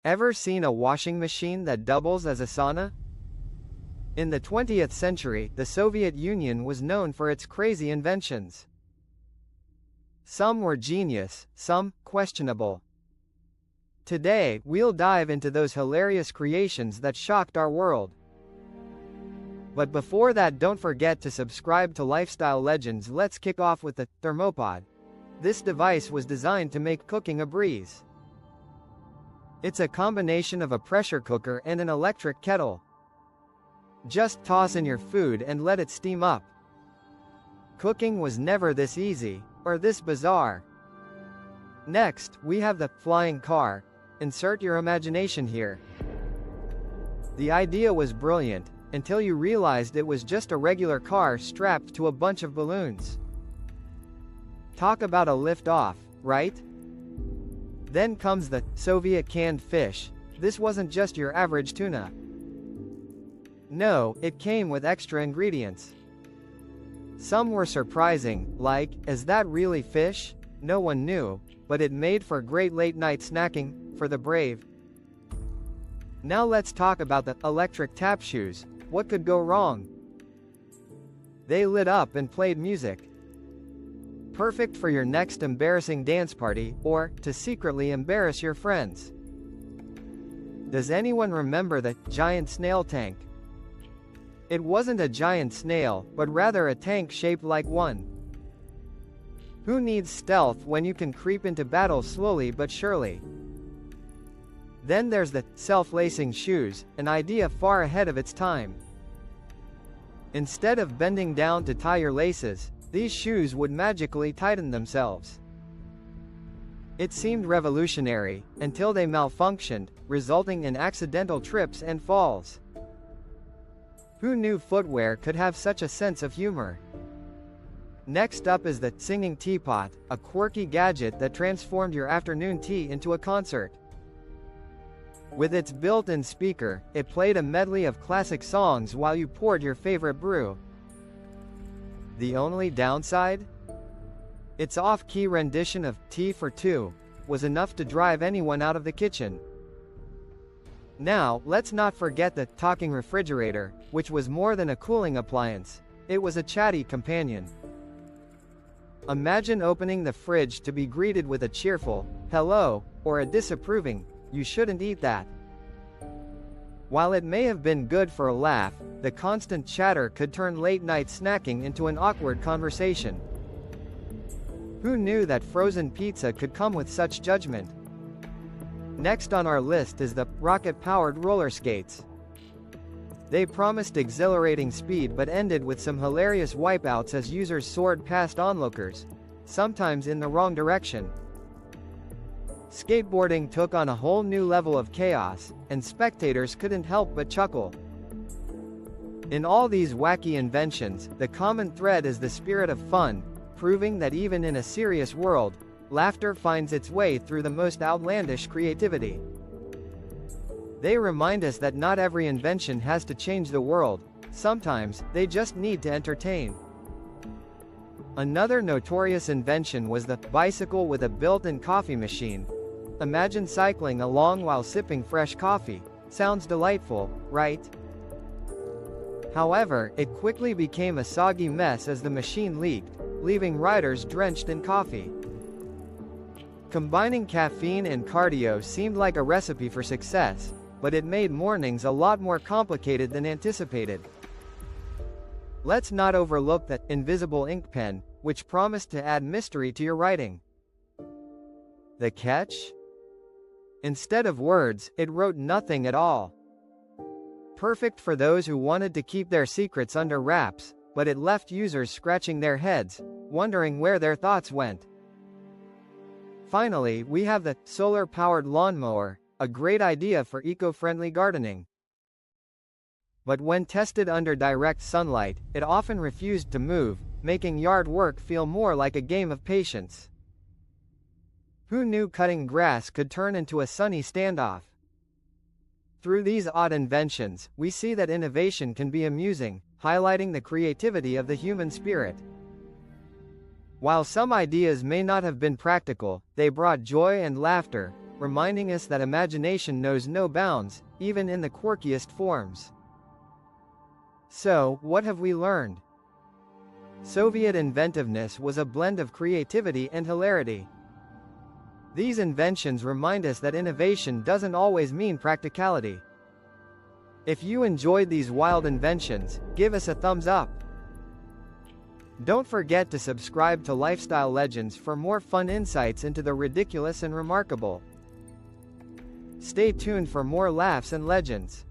Ever seen a washing machine that doubles as a sauna? In the 20th century, the Soviet Union was known for its crazy inventions. Some were genius, some questionable. Today, we'll dive into those hilarious creations that shocked our world. But before that, don't forget to subscribe to Lifestyle Legends. Let's kick off with the thermopod. This device was designed to make cooking a breeze. It's a combination of a pressure cooker and an electric kettle. Just toss in your food and let it steam up. Cooking was never this easy, or this bizarre. Next, we have the flying car. Insert your imagination here. The idea was brilliant, until you realized it was just a regular car strapped to a bunch of balloons. Talk about a lift-off, right? Then comes the Soviet canned fish. This wasn't just your average tuna. No, it came with extra ingredients. Some were surprising, like, is that really fish? No one knew, but it made for great late-night snacking, for the brave. Now let's talk about the electric tap shoes. What could go wrong? They lit up and played music. Perfect for your next embarrassing dance party, or to secretly embarrass your friends. Does anyone remember the giant snail tank? It wasn't a giant snail, but rather a tank shaped like one. Who needs stealth when you can creep into battle slowly but surely? Then there's the self-lacing shoes, an idea far ahead of its time. Instead of bending down to tie your laces, these shoes would magically tighten themselves. It seemed revolutionary, until they malfunctioned, resulting in accidental trips and falls. Who knew footwear could have such a sense of humor? Next up is the singing teapot, a quirky gadget that transformed your afternoon tea into a concert. With its built-in speaker, it played a medley of classic songs while you poured your favorite brew. The only downside? Its off-key rendition of Tea for Two was enough to drive anyone out of the kitchen. Now, let's not forget the talking refrigerator, which was more than a cooling appliance. It was a chatty companion. Imagine opening the fridge to be greeted with a cheerful, "Hello," or a disapproving, "You shouldn't eat that." While it may have been good for a laugh, the constant chatter could turn late-night snacking into an awkward conversation. Who knew that frozen pizza could come with such judgment? Next on our list is the rocket-powered roller skates. They promised exhilarating speed but ended with some hilarious wipeouts as users soared past onlookers, sometimes in the wrong direction. Skateboarding took on a whole new level of chaos, and spectators couldn't help but chuckle. In all these wacky inventions, the common thread is the spirit of fun, proving that even in a serious world, laughter finds its way through the most outlandish creativity. They remind us that not every invention has to change the world, sometimes, they just need to entertain. Another notorious invention was the bicycle with a built-in coffee machine. Imagine cycling along while sipping fresh coffee. Sounds delightful, right? However, it quickly became a soggy mess as the machine leaked, leaving riders drenched in coffee. Combining caffeine and cardio seemed like a recipe for success, but it made mornings a lot more complicated than anticipated. Let's not overlook the invisible ink pen, which promised to add mystery to your writing. The catch? Instead of words, it wrote nothing at all. Perfect for those who wanted to keep their secrets under wraps, but it left users scratching their heads, wondering where their thoughts went. Finally, we have the solar-powered lawnmower, a great idea for eco-friendly gardening. But when tested under direct sunlight, it often refused to move, making yard work feel more like a game of patience. Who knew cutting grass could turn into a sunny standoff? Through these odd inventions, we see that innovation can be amusing, highlighting the creativity of the human spirit. While some ideas may not have been practical, they brought joy and laughter, reminding us that imagination knows no bounds, even in the quirkiest forms. So, what have we learned? Soviet inventiveness was a blend of creativity and hilarity. These inventions remind us that innovation doesn't always mean practicality. If you enjoyed these wild inventions, give us a thumbs up. Don't forget to subscribe to Lifestyle Legends for more fun insights into the ridiculous and remarkable. Stay tuned for more laughs and legends.